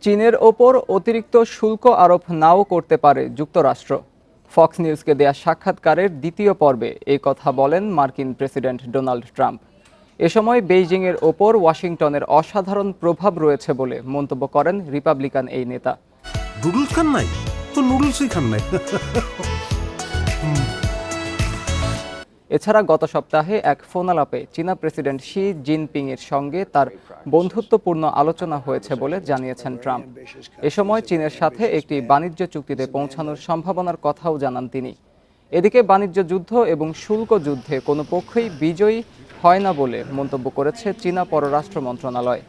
চীনের ওপর অতিরিক্ত শুল্ক আরোপ নাও করতে পারে যুক্তরাষ্ট্র। ফক্স নিউজকে দেয়া সাক্ষাৎকারের দ্বিতীয় পর্বে এই কথা বলেন মার্কিন প্রেসিডেন্ট ডোনাল্ড ট্রাম্প। এ সময় বেইজিংয়ের ওপর ওয়াশিংটনের অসাধারণ প্রভাব রয়েছে বলে মন্তব্য করেন রিপাবলিকান এই নেতা। নুডলস খান নাই তো নুডলসই খান নাই। এছাড়া গত সপ্তাহে এক ফোনালাপে চীনা প্রেসিডেন্ট শি জিনপিং এর সঙ্গে তার বন্ধুত্বপূর্ণ আলোচনা হয়েছে বলে জানিয়েছেন ট্রাম্প। এ সময় চীনের সাথে একটি বাণিজ্য চুক্তিতে পৌঁছানোর সম্ভাবনার কথাও জানান তিনি। এদিকে বাণিজ্য যুদ্ধ এবং শুল্ক যুদ্ধে কোনো পক্ষই বিজয়ী হয় না বলে মন্তব্য করেছে চীনা পররাষ্ট্র মন্ত্রণালয়।